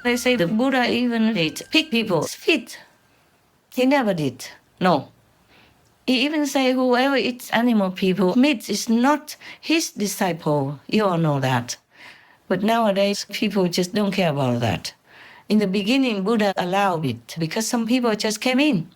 They say the Buddha even ate pig people's feet. He never did. No. He even say whoever eats animal people meat is not his disciple. You all know that. But nowadays, people just don't care about that. In the beginning, Buddha allowed it because some people just came in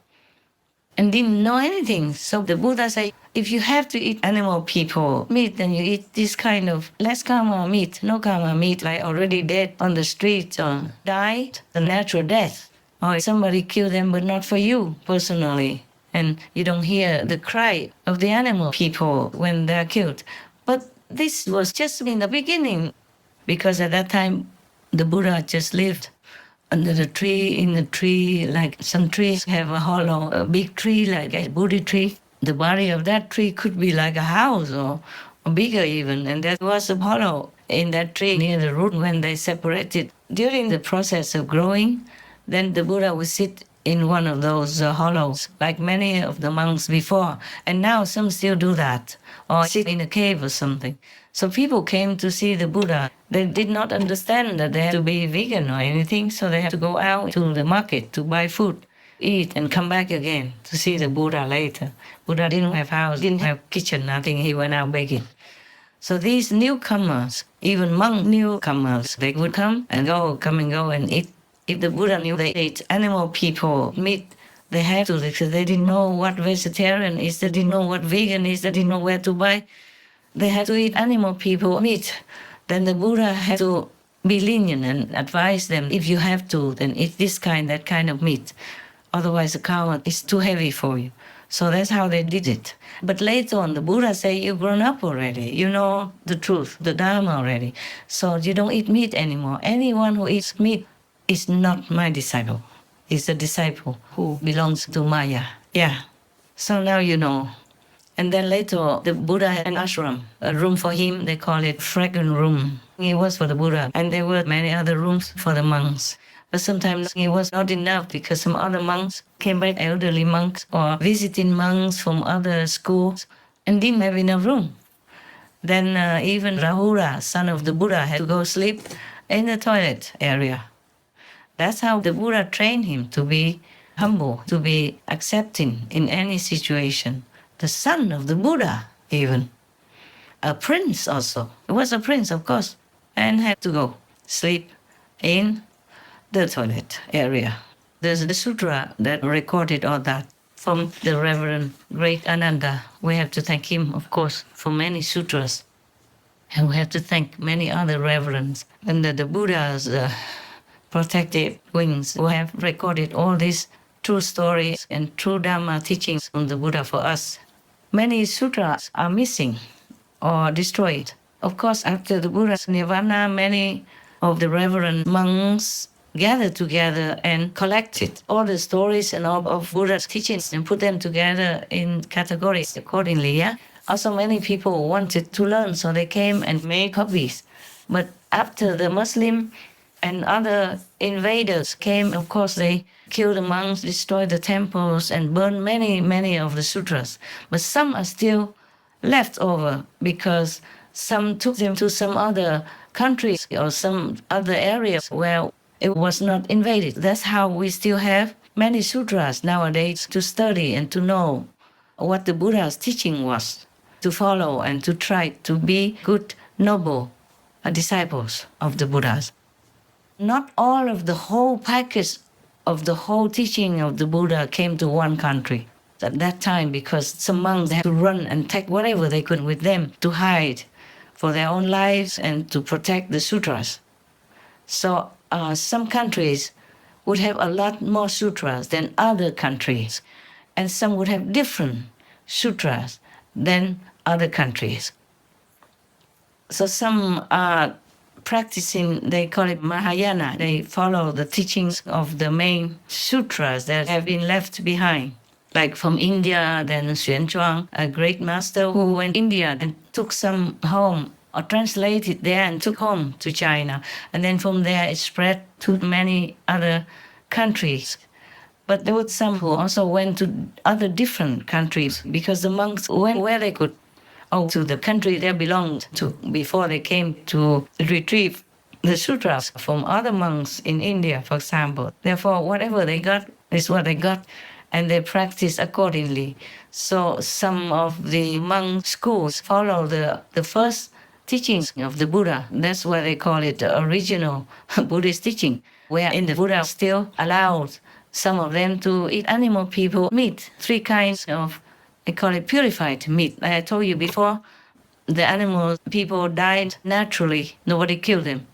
and didn't know anything. So the Buddha say, if you have to eat animal people meat, then you eat this kind of less karma meat, no karma meat, like already dead on the street or died the natural death. Or somebody killed them, but not for you personally. And you don't hear the cry of the animal people when they're killed. But this was just in the beginning, because at that time, the Buddha just lived under the tree, in the tree, like some trees have a hollow, a big tree like a Bodhi tree. The body of that tree could be like a house or bigger even. And there was a hollow in that tree near the root when they separated. During the process of growing, then the Buddha would sit in one of those hollows, like many of the monks before. And now some still do that, or sit in a cave or something. So people came to see the Buddha. They did not understand that they had to be vegan or anything, so they had to go out to the market to buy food, eat, and come back again to see the Buddha later. Buddha didn't have house, didn't have kitchen, nothing. He went out begging. So these newcomers, even monk newcomers, they would come and go and eat. If the Buddha knew they ate animal people meat, they had to, because they didn't know what vegetarian is, they didn't know what vegan is, they didn't know where to buy. They had to eat animal people meat. Then the Buddha had to be lenient and advise them, if you have to, then eat this kind, that kind of meat. Otherwise the karma is too heavy for you. So that's how they did it. But later on, the Buddha said, you've grown up already. You know the truth, the Dharma already. So you don't eat meat anymore. Anyone who eats meat is not my disciple. Is a disciple who belongs to Maya. Yeah. So now you know. And then later, the Buddha had an ashram, a room for him. They call it fragrant room. It was for the Buddha. And there were many other rooms for the monks. But sometimes it was not enough because some other monks came back, elderly monks or visiting monks from other schools, and didn't have enough room. Then even Rahula, son of the Buddha, had to go sleep in the toilet area. That's how the Buddha trained him to be humble, to be accepting in any situation. The son of the Buddha, even. A prince also. He was a prince, of course, and had to go sleep in the toilet area. There's the sutra that recorded all that from the Reverend Great Ananda. We have to thank him, of course, for many sutras. And we have to thank many other reverends and the Buddha's protective wings who have recorded all these true stories and true Dharma teachings from the Buddha for us. Many sutras are missing or destroyed. Of course, after the Buddha's nirvana, many of the reverend monks gathered together and collected all the stories and all of Buddha's teachings and put them together in categories accordingly, yeah? Also, many people wanted to learn, so they came and made copies. But after the Muslim and other invaders came, of course, they killed the monks, destroyed the temples, and burned many of the sutras. But some are still left over because some took them to some other countries or some other areas where it was not invaded. That's how we still have many sutras nowadays to study and to know what the Buddha's teaching was, to follow and to try to be good, noble disciples of the Buddhas. Not all of the whole package of the whole teaching of the Buddha came to one country at that time, because some monks had to run and take whatever they could with them to hide for their own lives and to protect the sutras. So some countries would have a lot more sutras than other countries, and some would have different sutras than other countries. So some are practicing, they call it Mahayana. They follow the teachings of the main sutras that have been left behind. Like from India, then Xuanzhuang, a great master who went to India and took some home or translated there and took home to China. And then from there it spread to many other countries. But there were some who also went to other different countries because the monks went where they could, or to the country they belonged to before they came to retrieve the sutras from other monks in India, for example. Therefore, whatever they got is what they got, and they practice accordingly. So some of the monk schools follow the first teachings of the Buddha. That's why they call it the original Buddhist teaching, where in the Buddha still allowed some of them to eat animal people meat, three kinds of, they call it purified meat. Like I told you before, the animal people died naturally, nobody killed them.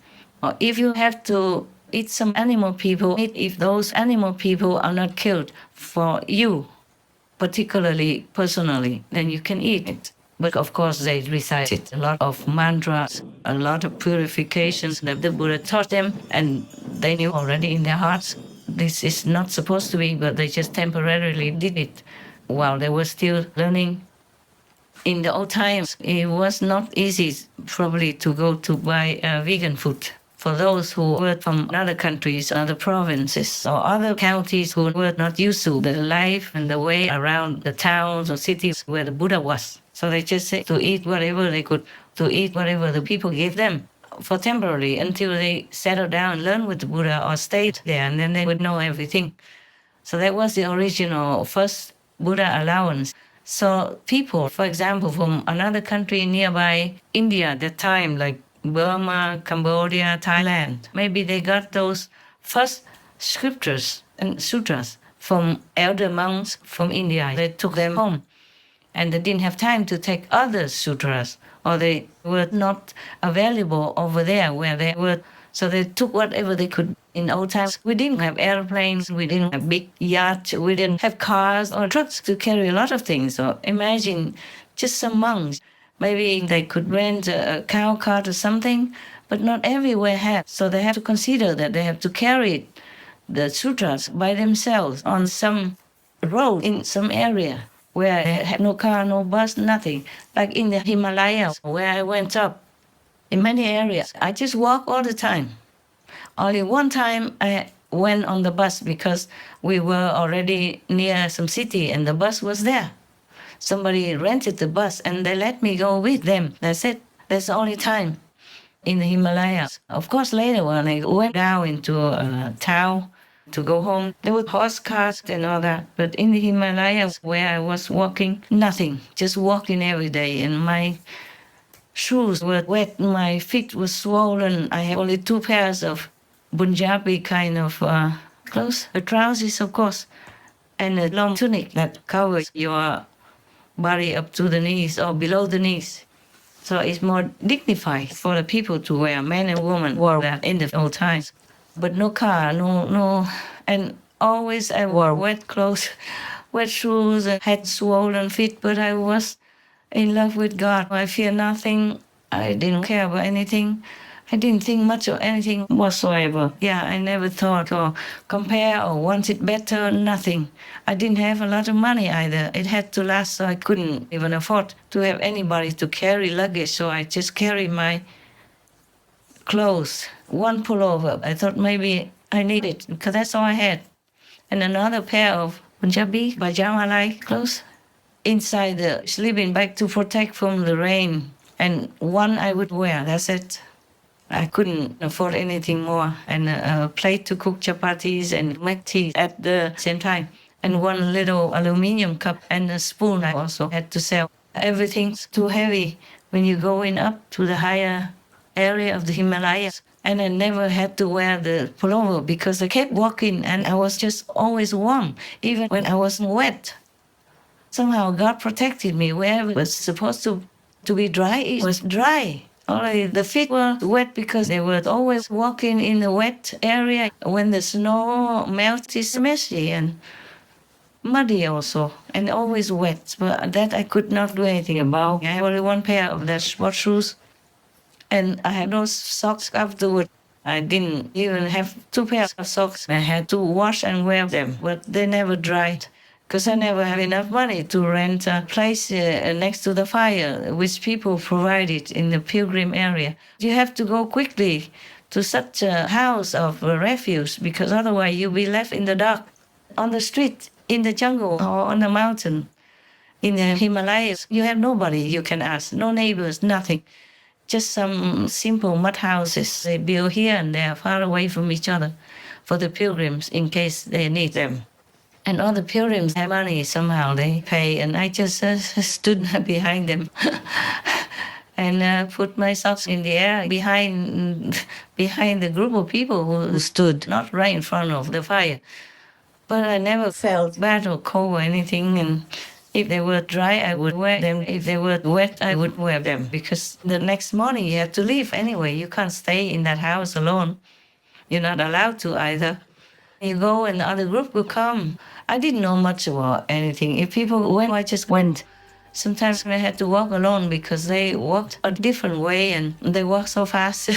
Or if you have to eat some animal people, if those animal people are not killed for you, particularly personally, then you can eat it. But of course, they recited a lot of mantras, a lot of purifications that the Buddha taught them, and they knew already in their hearts this is not supposed to be, but they just temporarily did it while they were still learning. In the old times, it was not easy probably to go to buy vegan food. For those who were from other countries, other provinces, or other counties who were not used to the life and the way around the towns or cities where the Buddha was. So they just said to eat whatever they could, to eat whatever the people gave them for temporary until they settled down and learned with the Buddha or stayed there, and then they would know everything. So that was the original first Buddha allowance. So people, for example, from another country nearby India at that time, like Burma, Cambodia, Thailand, maybe they got those first scriptures and sutras from elder monks from India. They took them home and they didn't have time to take other sutras, or they were not available over there where they were. So they took whatever they could. In old times, we didn't have airplanes, we didn't have big yachts, we didn't have cars or trucks to carry a lot of things. So imagine just some monks. Maybe they could rent a cow cart or something, but not everywhere had. So they have to consider that they have to carry the sutras by themselves on some road in some area where they had no car, no bus, nothing. Like in the Himalayas, where I went up, in many areas, I just walk all the time. Only one time I went on the bus because we were already near some city and the bus was there. Somebody rented the bus and they let me go with them. That's it. That's the only time in the Himalayas. Of course, later when I went down into a town to go home, there were horse cars and all that. But in the Himalayas where I was walking, nothing. Just walking every day, and my shoes were wet, my feet were swollen. I had only 2 pairs of Punjabi kind of clothes, trousers, of course, and a long tunic that covers your body up to the knees or below the knees. So it's more dignified for the people to wear. Men and women wore that in the old times. But no car, no, and always I wore wet clothes, wet shoes, and had swollen feet, but I was in love with God. I fear nothing. I didn't care about anything. I didn't think much of anything whatsoever. Yeah, I never thought or compare or wanted better, nothing. I didn't have a lot of money either. It had to last, so I couldn't even afford to have anybody to carry luggage, so I just carried my clothes, one pullover. I thought maybe I need it because that's all I had. And another pair of Punjabi pajama-like clothes inside the sleeping bag to protect from the rain. And one I would wear, that's it. I couldn't afford anything more. And a plate to cook chapatis and make tea at the same time. And one little aluminum cup and a spoon I also had to sell. Everything's too heavy when you're going up to the higher area of the Himalayas. And I never had to wear the pullover because I kept walking and I was just always warm, even when I was wet. Somehow God protected me. Wherever it was supposed to be dry, it was dry. Only the feet were wet because they were always walking in the wet area. When the snow melts, it's messy and muddy also, and always wet. But that I could not do anything about. I had only one pair of the sport shoes, and I had no socks afterward. I didn't even have 2 pairs of socks. I had to wash and wear them, but they never dried. Because I never have enough money to rent a place next to the fire, which people provided in the pilgrim area. You have to go quickly to such a house of refuge, because otherwise you'll be left in the dark, on the street, in the jungle, or on the mountain. In the Himalayas, you have nobody you can ask, no neighbors, nothing. just some simple mud houses they build here and there, far away from each other, for the pilgrims in case they need them. And all the pilgrims have money somehow, they pay, and I just stood behind them and put my socks in the air behind the group of people who stood, not right in front of the fire. But I never felt bad or cold or anything, and if they were dry, I would wear them. If they were wet, I would wear them, because the next morning you have to leave anyway. You can't stay in that house alone. You're not allowed to either. You go and the other group will come. I didn't know much about anything. If people went, I just went. Sometimes I had to walk alone because they walked a different way and they walked so fast.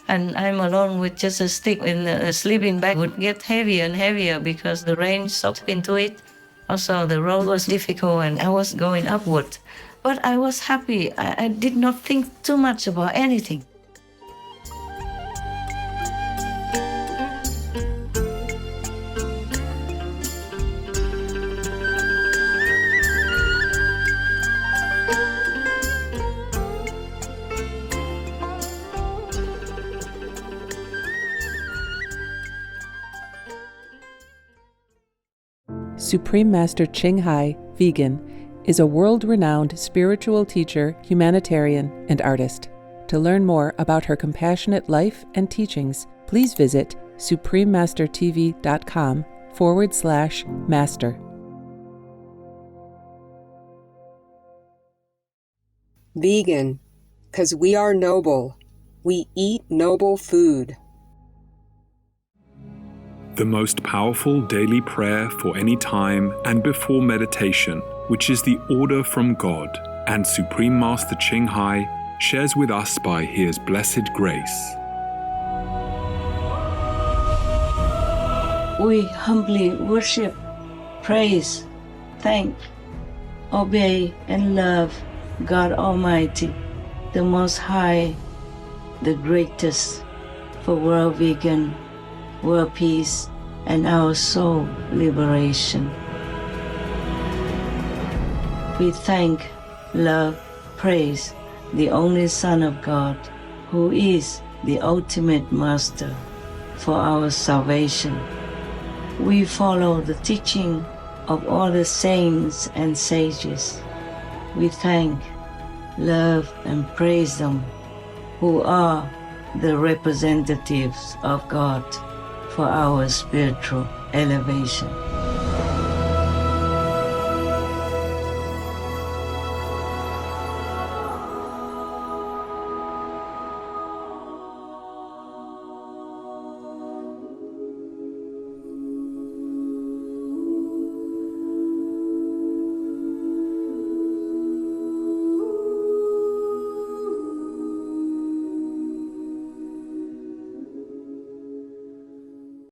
And I'm alone with just a stick, and the sleeping bag would get heavier and heavier because the rain soaked into it. Also, the road was difficult and I was going upward. But I was happy. I did not think too much about anything. Supreme Master Ching Hai, vegan, is a world-renowned spiritual teacher, humanitarian, and artist. To learn more about her compassionate life and teachings, please visit suprememastertv.com/master. Vegan, 'cause we are noble. We eat noble food. The most powerful daily prayer for any time and before meditation, which is the order from God, and Supreme Master Ching Hai shares with us by His blessed grace. We humbly worship, praise, thank, obey, and love God Almighty, the Most High, the greatest, for world vegan, world peace, and our soul liberation. We thank, love, praise the only Son of God, who is the ultimate Master for our salvation. We follow the teaching of all the saints and sages. We thank, love, and praise them, who are the representatives of God for our spiritual elevation.